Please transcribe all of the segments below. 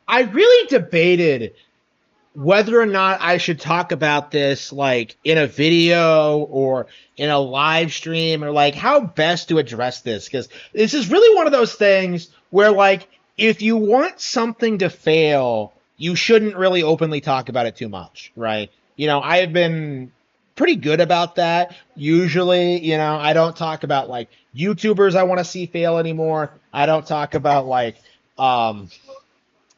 I really debated whether or not I should talk about this like in a video or in a live stream or like how best to address this because this is really one of those things where like if you want something to fail, you shouldn't really openly talk about it too much, right? I've been pretty good about that. Usually, I don't talk about like YouTubers I want to see fail anymore. I don't talk about like um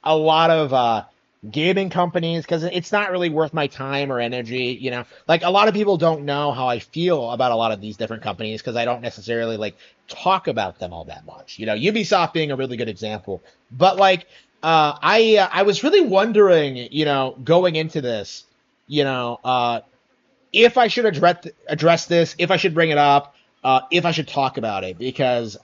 a lot of gaming companies because it's not really worth my time or energy. Like a lot of people don't know how I feel about a lot of these different companies because I don't necessarily like talk about them all that much. Ubisoft being a really good example, but like I was really wondering, going into this, you know, uh, if I should address this, if I should bring it up, if I should talk about it, because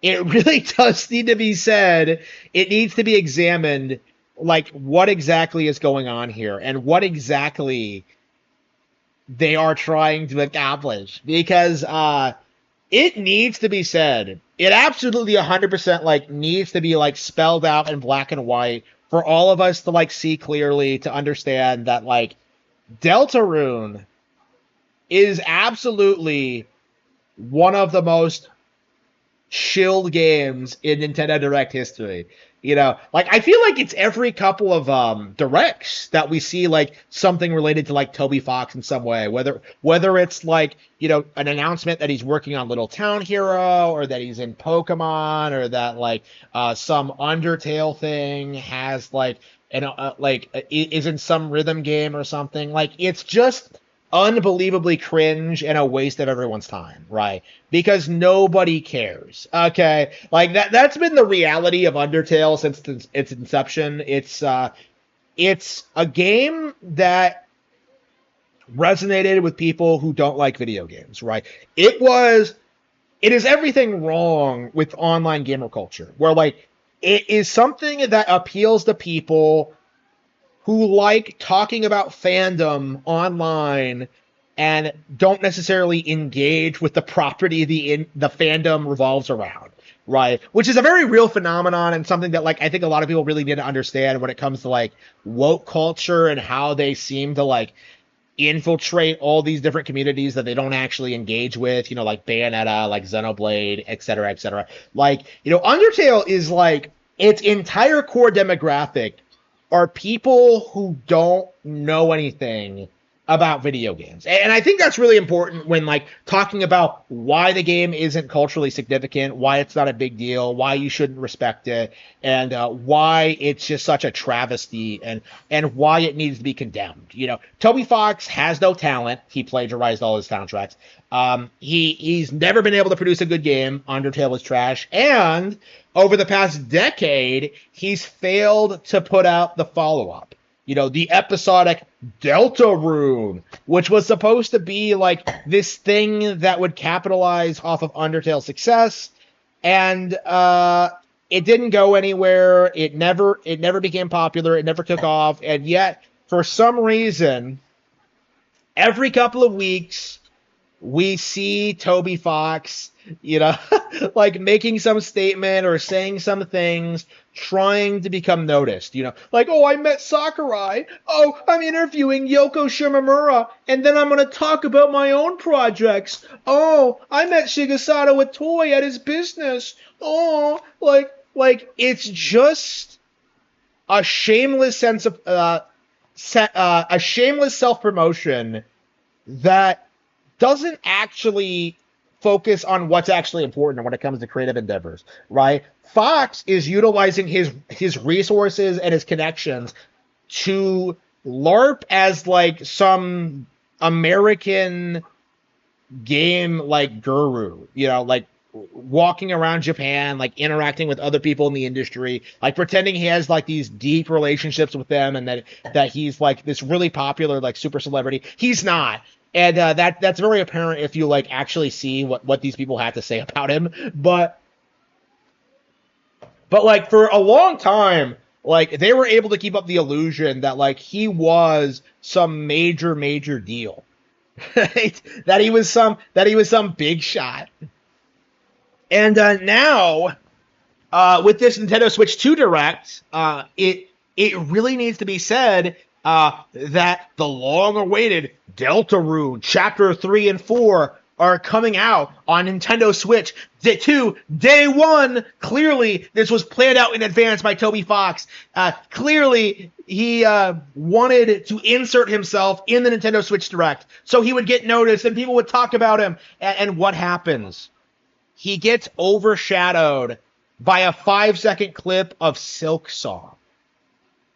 it really does need to be said. It needs to be examined, like what exactly is going on here and what exactly they are trying to accomplish. Because it needs to be said. It absolutely 100% like needs to be like spelled out in black and white for all of us to like see clearly to understand that like Deltarune is absolutely one of the most chilled games in Nintendo Direct history. Like I feel like it's every couple of directs that we see like something related to like Toby Fox in some way, whether it's like, an announcement that he's working on Little Town Hero or that he's in Pokemon or that like some Undertale thing has like is in some rhythm game or something. Like it's just unbelievably cringe and a waste of everyone's time, right? Because nobody cares. Okay, like that's been the reality of Undertale since its inception. It's a game that resonated with people who don't like video games, right? It is everything wrong with online gamer culture, where like it is something that appeals to people who like talking about fandom online and don't necessarily engage with the property the fandom revolves around, right? Which is a very real phenomenon and something that like I think a lot of people really need to understand when it comes to like woke culture and how they seem to like infiltrate all these different communities that they don't actually engage with, like Bayonetta, like Xenoblade, et cetera, et cetera. Like, Undertale is like its entire core demographic are people who don't know anything about video games. And I think that's really important when like talking about why the game isn't culturally significant, why it's not a big deal, why you shouldn't respect it, and why it's just such a travesty and why it needs to be condemned. Toby Fox has no talent. He plagiarized all his soundtracks. He's never been able to produce a good game. Undertale is trash, and over the past decade, he's failed to put out the follow up. The episodic Deltarune, which was supposed to be like this thing that would capitalize off of Undertale's success, and it didn't go anywhere. It never became popular. It never took off, and yet for some reason, every couple of weeks we see Toby Fox, like making some statement or saying some things, trying to become noticed. Like, oh, I met Sakurai. Oh, I'm interviewing Yoko Shimomura, and then I'm going to talk about my own projects. Oh, I met Shigesato Itoi at his business. Oh, like it's just a shameless sense of a shameless self promotion that doesn't actually focus on what's actually important when it comes to creative endeavors, right? Fox is utilizing his resources and his connections to LARP as like some American game like guru, like walking around Japan, like interacting with other people in the industry, like pretending he has like these deep relationships with them, and that he's like this really popular like super celebrity. He's not, and that's very apparent if you like actually see what these people have to say about him. But like for a long time, like they were able to keep up the illusion that like he was some major deal, right? That he was some big shot. And now with this Nintendo Switch 2 Direct, it really needs to be said that the long-awaited Deltarune Chapter 3 and 4 are coming out on Nintendo Switch 2 day one. Clearly, this was planned out in advance by Toby Fox. Clearly, he wanted to insert himself in the Nintendo Switch Direct so he would get noticed and people would talk about him. And what happens? He gets overshadowed by a 5-second clip of Silk Song.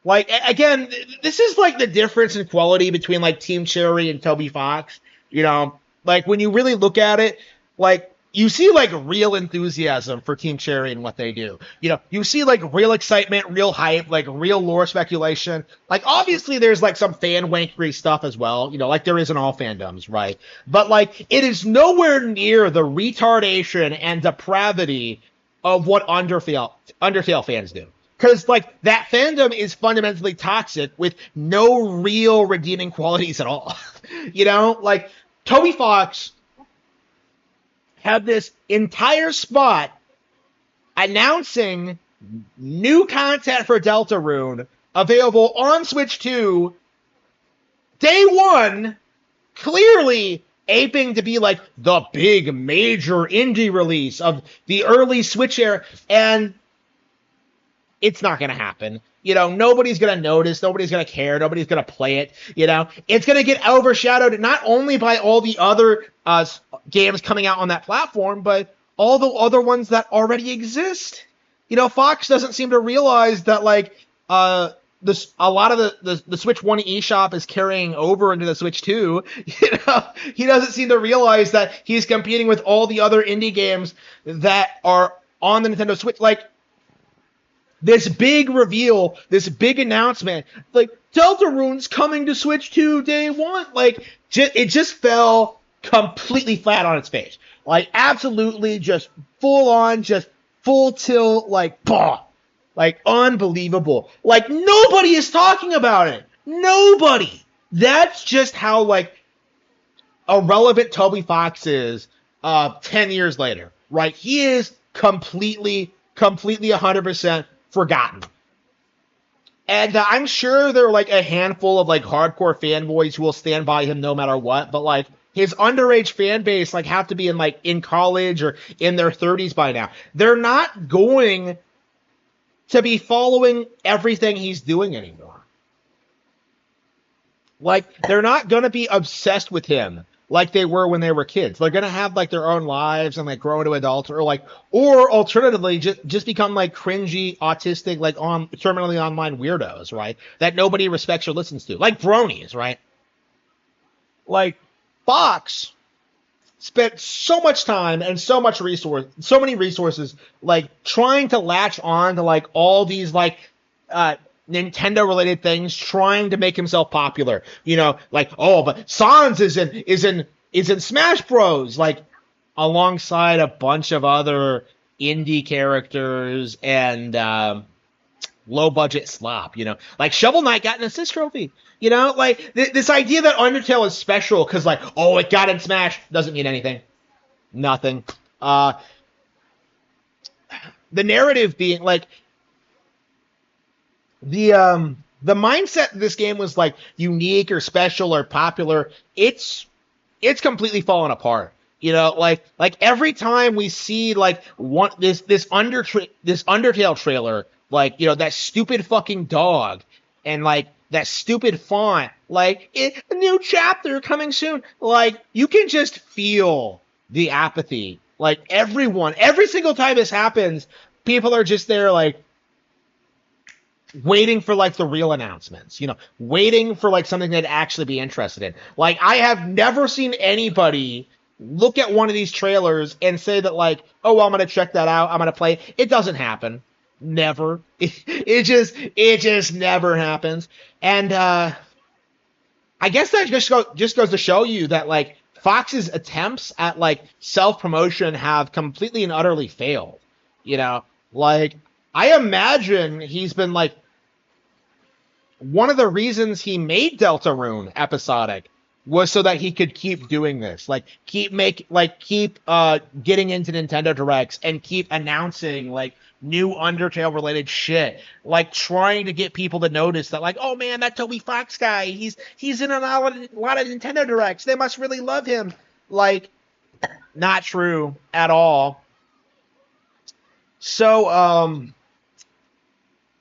Like, again, this is like the difference in quality between like Team Cherry and Toby Fox. You know, like when you really look at it, like you see like real enthusiasm for Team Cherry and what they do. You know, you see like real excitement, real hype, like real lore speculation. Like obviously there's like some fan wankery stuff as well, you know, like there is in all fandoms, right? But like it is nowhere near the retardation and depravity of what Undertale fans do. Because, like, that fandom is fundamentally toxic with no real redeeming qualities at all. You know? Like, Toby Fox had this entire spot announcing new content for Deltarune available on Switch 2 day one, clearly aping to be, like, the big major indie release of the early Switch era, and it's not going to happen. You know, nobody's going to notice. Nobody's going to care. Nobody's going to play it. You know, it's going to get overshadowed not only by all the other games coming out on that platform, but all the other ones that already exist. You know, Fox doesn't seem to realize that, like, a lot of the Switch 1 eShop is carrying over into the Switch 2. You know, he doesn't seem to realize that he's competing with all the other indie games that are on the Nintendo Switch. Like, this big reveal, this big announcement, like, Deltarune's coming to Switch 2 day one. Like, it just fell completely flat on its face. Like, absolutely just full on, just full tilt, like, bah. Like, unbelievable. Like, nobody is talking about it. Nobody. That's just how, like, irrelevant Toby Fox is 10 years later, right? He is completely 100% forgotten. And I'm sure there are like a handful of like hardcore fanboys who will stand by him no matter what, but like his underage fan base like have to be in college or in their 30s by now. They're not going to be following everything he's doing anymore. Like, they're not going to be obsessed with him like they were when they were kids. They're going to have, like, their own lives and, like, grow into adults or alternatively, just become, like, cringy, autistic, like, terminally online weirdos, right? That nobody respects or listens to. Like bronies, right? Like, Fox spent so much time and so many resources, like, trying to latch on to, like, all these, like, Nintendo-related things, trying to make himself popular. You know, like, oh, but Sans is in Smash Bros. Like, alongside a bunch of other indie characters and low-budget slop, you know? Like, Shovel Knight got an assist trophy. You know, like, this idea that Undertale is special because, like, oh, it got in Smash doesn't mean anything. Nothing. The narrative being, like, the mindset this game was like unique or special or popular, it's completely fallen apart. You know, like every time we see like this Undertale trailer, like, you know, that stupid fucking dog and like that stupid font, like a new chapter coming soon, like you can just feel the apathy. Like every single time this happens, people are just there like waiting for like the real announcements, you know, waiting for like something they'd actually be interested in. Like, I have never seen anybody look at one of these trailers and say that like, oh, well, I'm going to check that out, I'm going to play it. It doesn't happen. Never. It just never happens. And I guess that just goes to show you that like Fox's attempts at like self-promotion have completely and utterly failed. You know, like, I imagine he's been like, one of the reasons he made Deltarune episodic was so that he could keep doing this, like keep getting into Nintendo Directs and keep announcing like new Undertale related shit, like trying to get people to notice that, like, oh man, that Toby Fox guy, he's in a lot of Nintendo Directs. They must really love him. Like, not true at all. So,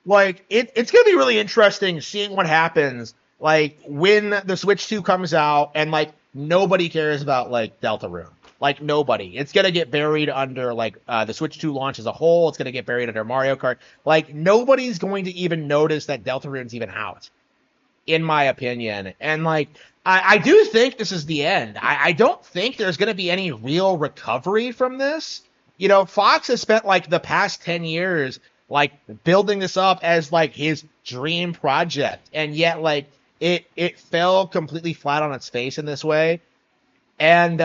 like it's gonna be really interesting seeing what happens like when the Switch 2 comes out and like nobody cares about like Deltarune. Like nobody. It's gonna get buried under like the Switch 2 launch as a whole. It's gonna get buried under Mario Kart. Like nobody's going to even notice that Deltarune's even out, in my opinion. And like I do think this is the end. I don't think there's gonna be any real recovery from this. You know, Fox has spent like the past 10 years like building this up as like his dream project, and yet like it fell completely flat on its face in this way. And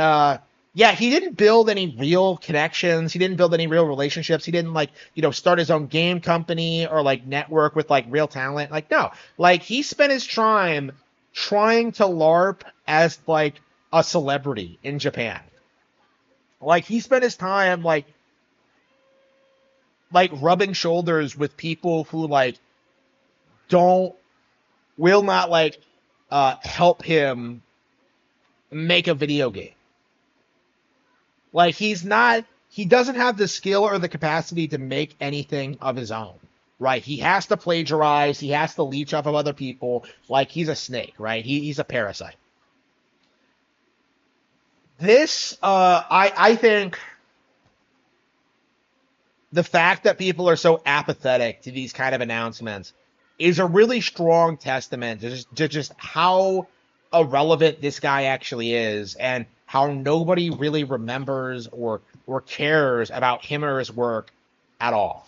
yeah, he didn't build any real connections. He didn't build any real relationships. He didn't like, start his own game company or like network with like real talent. Like no, like he spent his time trying to LARP as like a celebrity in Japan. Like he spent his time like rubbing shoulders with people who like don't will not like help him make a video game. Like he doesn't have the skill or the capacity to make anything of his own. Right? He has to plagiarize, he has to leech off of other people, like he's a snake, right? He's a parasite. This I think the fact that people are so apathetic to these kind of announcements is a really strong testament to just how irrelevant this guy actually is, and how nobody really remembers or cares about him or his work at all.